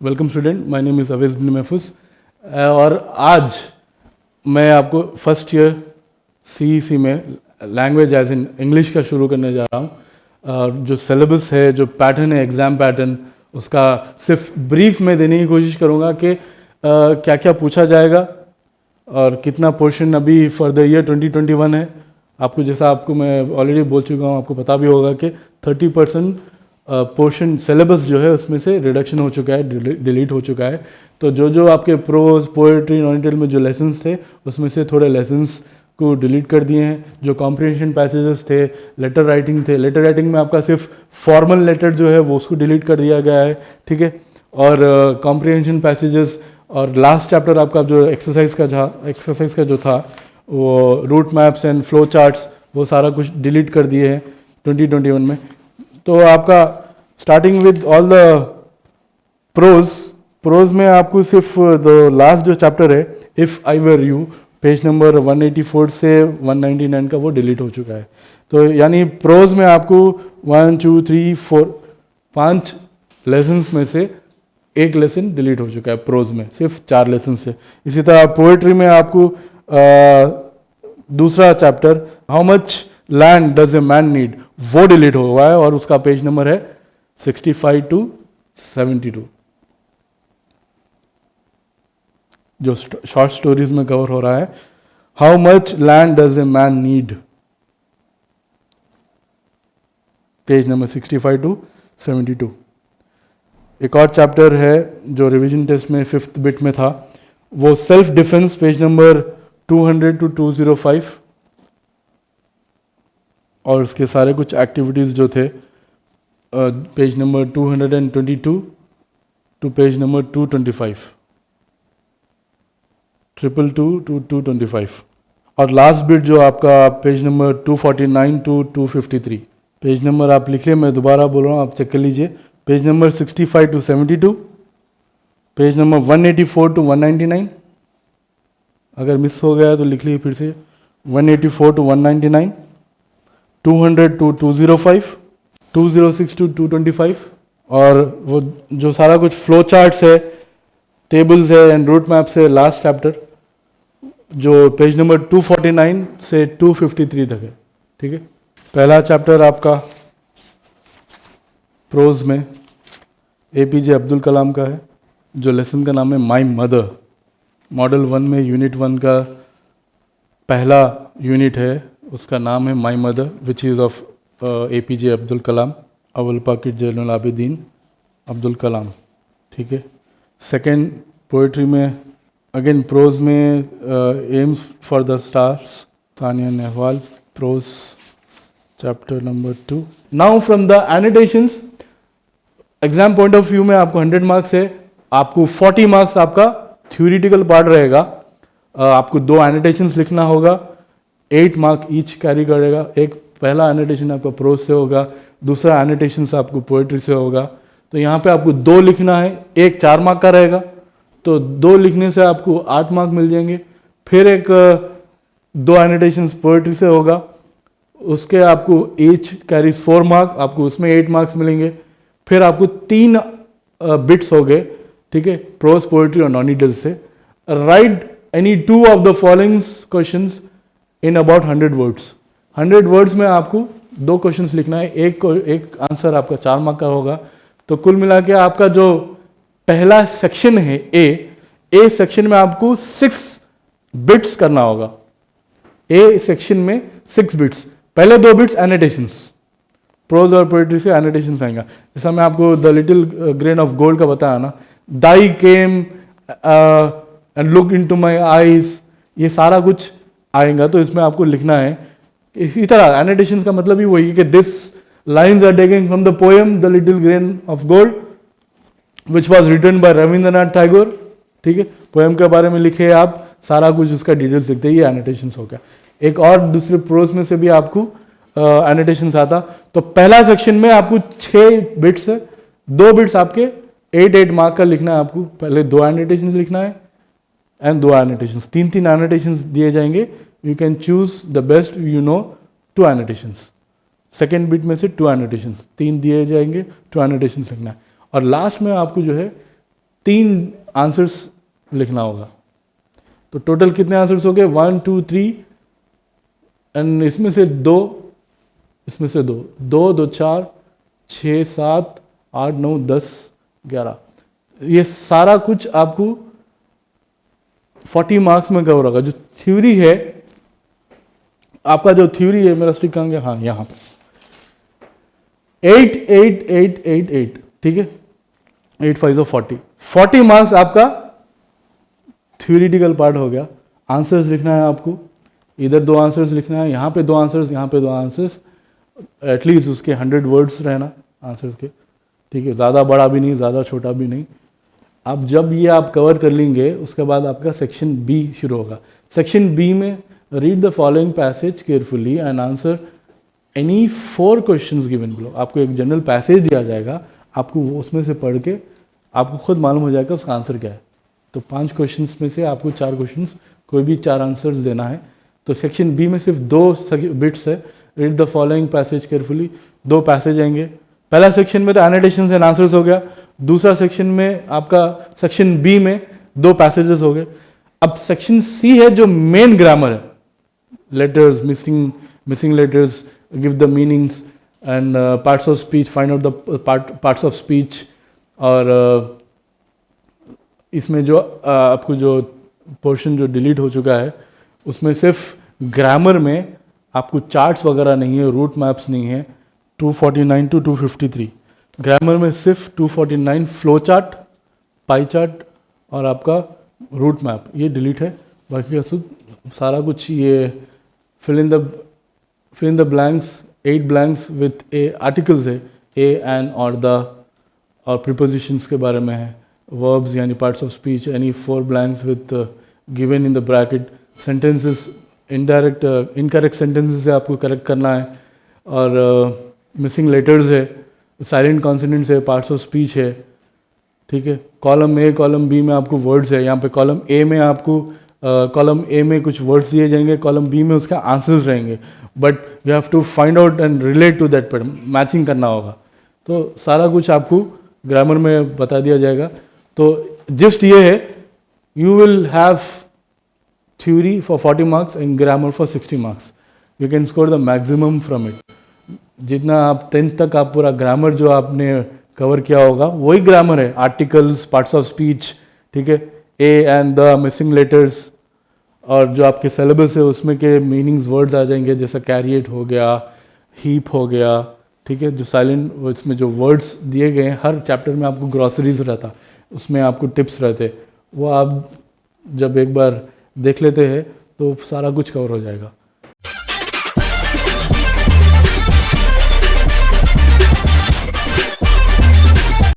Welcome student, my name is Awez bin Mahfooz. और आज मैं आपको फर्स्ट ईयर CEC में लैंग्वेज एज इन इंग्लिश का शुरू करने जा रहा हूँ। जो सिलेबस है, जो पैटर्न है, एग्ज़ाम पैटर्न, उसका सिर्फ ब्रीफ में देने की कोशिश करूँगा कि क्या क्या पूछा जाएगा और कितना पोर्शन अभी फॉर द ईयर 2021 है। आपको मैं ऑलरेडी बोल चुका हूँ, आपको पता भी होगा कि 30% पोर्शन सिलेबस जो है उसमें से रिडक्शन हो चुका है, डिलीट हो चुका है। तो जो आपके प्रोज, पोएट्री, नॉनिटल में जो लेसन्स थे उसमें से थोड़े लेसन्स को डिलीट कर दिए हैं। जो कॉम्प्रिहेंशन पैसेजेस थे, लेटर राइटिंग थे, लेटर राइटिंग में आपका सिर्फ फॉर्मल लेटर जो है वो उसको डिलीट कर दिया गया है, ठीक है। और कॉम्प्रिहेंशन पैसेजेस और लास्ट चैप्टर आपका जो एक्सरसाइज का जो था वो route maps and flow charts, वो सारा कुछ डिलीट कर दिए हैं 2021 में। तो आपका starting with all the prose में आपको सिर्फ द लास्ट जो चैप्टर है if I were you, page number 184 से 199 का वो डिलीट हो चुका है। तो यानी प्रोज में आपको 1 2 3 4 5 लेसन्स में से एक लेसन डिलीट हो चुका है। प्रोज में सिर्फ 4 लेसन से। इसी तरह पोएट्री में आपको दूसरा chapter how much land does a man need, वो डिलीट हुआ है और उसका पेज नंबर है 65 to 72। जो शॉर्ट स्टोरीज में कवर हो रहा है, how much land does a man need, page number 65 to 72। एक और चैप्टर है जो रिवीजन टेस्ट में 5th बिट में था, वो self defence, page number 200 to 205। और उसके सारे कुछ एक्टिविटीज़ जो थे page number 222 to page number 225, 222 to 225। और लास्ट बिट जो आपका page number 249 to 253। Page number आप लिख लिया, मैं दोबारा बोल रहा हूँ, आप चेक कर लीजिए। Page number 65 to 72, page number 184 to 199। अगर मिस हो गया तो लिख लीजिए फिर से, 184 to 199, 200 to 205, 206 to 225। और वो जो सारा कुछ फ्लो चार्ट्स है, टेबल्स है एंड रूट मैप्स है, लास्ट चैप्टर जो पेज नंबर 249 से 253 तक है, ठीक है। पहला चैप्टर आपका प्रोज में APJ अब्दुल कलाम का है, जो लेसन का नाम है माई मदर। मॉडल 1 में यूनिट 1 का पहला यूनिट है, उसका नाम है my mother, which is of APJ Abdul Kalam, Avul Pakir Jainul Abideen Abdul Kalam, ठीक है। सेकेंड पोइट्री में अगेन प्रोज में aims for the stars, Sania Nehwal, prose chapter number 2। Now from the annotations, exam point of view में आपको 100 मार्क्स है, आपको 40 मार्क्स आपका थ्योरेटिकल पार्ट रहेगा। आपको 2 एनोटेशंस लिखना होगा, 8 मार्क ईच कैरी करेगा। एक पहला एनोटेशन आपका प्रोज से होगा, दूसरा एनोटेशन आपको पोएट्री से होगा। तो यहाँ पे आपको 2 लिखना है, एक 4 मार्क का रहेगा, तो 2 लिखने से आपको 8 मार्क मिल जाएंगे। फिर एक 2 एनोटेशन पोएट्री से होगा, उसके आपको ईच कैरीज 4 मार्क, आपको उसमें 8 मार्क्स मिलेंगे। फिर आपको 3 बिट्स हो गए, ठीक है, प्रोज, पोएट्री और नॉनिडल से। Right any 2 of the following questions in about 100 words. 100 words में आपको 2 क्वेश्चंस लिखना है, एक आंसर आपका 4 मार्क का होगा। तो कुल मिला के आपका जो पहला सेक्शन है ए सेक्शन में आपको 6 बिट्स करना होगा। ए सेक्शन में 6 बिट्स, पहले 2 बिट्स एनोटेशंस, प्रोज और पोएट्री से एनोटेशंस आएगा। जैसा मैं आपको the little grain of gold का बताया ना, thy came and look into my eyes, ये सारा कुछ आएगा। तो इसमें आपको लिखना है। इसी तरह एनोटेशंस का मतलब ही वही है कि this lines are taken from the poem the little grain of gold which was written by Rabindranath Tagore, ठीक है। पोएम के बारे में लिखे आप, सारा कुछ उसका डिटेल्स लिखते हैं, ये एनोटेशंस हो गया। एक और दूसरे प्रोज में से भी आपको एनोटेशंस आता। तो पहला सेक्शन में आपको 6 बिट्स है, 2 बिट्स आपके 8 मार्क का लिखना है। आपको पहले 2 एनोटेशंस लिखना है एंड 2 एनोटेशंस, 3 एनोटेशंस दिए जाएंगे। You can choose the best, you know 2 annotations. Second bit में से 2 एनोटेशंस, 3 दिए जाएंगे, 2 एनोटेशंस लिखना है। और लास्ट में आपको जो है 3 आंसर्स लिखना होगा। तो टोटल कितने आंसर्स हो गए? 1 2 3 एंड इसमें से 2, इसमें से 2 2 2 4 6 7 8 9 10 11, ये सारा कुछ आपको 40 मार्क्स में कवर होगा। जो थ्योरी है आपका, जो थ्योरी है, मेरा स्टिक कहाँ गया? हाँ, यहाँ पे 8 8 8 8 8, ठीक है, 8 5 40 मार्क्स आपका थ्योरिटिकल पार्ट हो गया। आंसर्स लिखना है आपको, इधर 2 आंसर्स लिखना है, यहाँ पे 2 आंसर्स, यहाँ पे 2 आंसर्स, एटलीस्ट उसके 100 वर्ड्स रहना आंसर्स के, ठीक है, ज़्यादा बड़ा भी नहीं, ज़्यादा छोटा भी नहीं। अब जब ये आप कवर कर लेंगे, उसके बाद आपका सेक्शन बी शुरू होगा। सेक्शन बी में read the following passage carefully and answer any 4 questions given below. आपको एक जनरल पैसेज दिया जाएगा, आपको वो उसमें से पढ़ के आपको खुद मालूम हो जाएगा उसका आंसर क्या है। तो 5 क्वेश्चंस में से आपको 4 क्वेश्चंस, कोई भी 4 आंसर्स देना है। तो सेक्शन बी में सिर्फ 2 बिट्स है। Read the following passage carefully, 2 passage आएंगे। पहला सेक्शन में तो एनोटेशंस एंड आंसर्स हो गया, दूसरा सेक्शन में आपका सेक्शन बी में 2 पैसेजेस हो गए। अब सेक्शन सी है जो मेन ग्रामर है, letters, missing letters, give the meanings and parts of speech, find out the parts of speech. और इसमें जो आपको जो पोर्शन जो डिलीट हो चुका है, उसमें सिर्फ ग्रामर में आपको चार्ट्स वगैरह नहीं है, रूट मैप्स नहीं है। 249 टू 253 ग्रामर में सिर्फ 249 फ्लो चार्ट, पाई चार्ट और आपका रूट मैप, ये डिलीट है। बाकी का सारा कुछ ये fill in the blanks, 8 blanks with a articles है, ए एंड और द, और प्रीपोजिशंस के बारे में है, वर्ब्स यानी parts of speech, any 4 blanks with given in the bracket, sentences, incorrect sentences है आपको करेक्ट करना है, और मिसिंग लेटर्स है, साइलेंट कॉन्सोनेंट्स है, पार्ट्स ऑफ स्पीच है, ठीक है। कॉलम ए, कॉलम बी में आपको वर्ड्स है, यहाँ पे कॉलम ए में आपको कॉलम ए में कुछ वर्ड्स दिए जाएंगे, कॉलम बी में उसका आंसर्स रहेंगे, but you have to find out and relate to that, पर मैचिंग करना होगा। तो सारा कुछ आपको ग्रामर में बता दिया जाएगा। तो जस्ट ये है, you will have theory for 40 marks and grammar for 60 marks. You can score the maximum from it. जितना आप 10th तक आप पूरा ग्रामर जो आपने कवर किया होगा वही ग्रामर है, आर्टिकल्स, पार्ट्स ऑफ स्पीच, ठीक है, a and the, missing letters, और जो आपके सिलेबस है उसमें के मीनिंग्स वर्ड्स आ जाएंगे, जैसा कैरिएट हो गया, हीप हो गया, ठीक है। जो साइलेंट, इसमें जो वर्ड्स दिए गए हैं, हर चैप्टर में आपको ग्रॉसरीज रहता, उसमें आपको टिप्स रहते, वो आप जब एक बार देख लेते हैं तो सारा कुछ कवर हो जाएगा।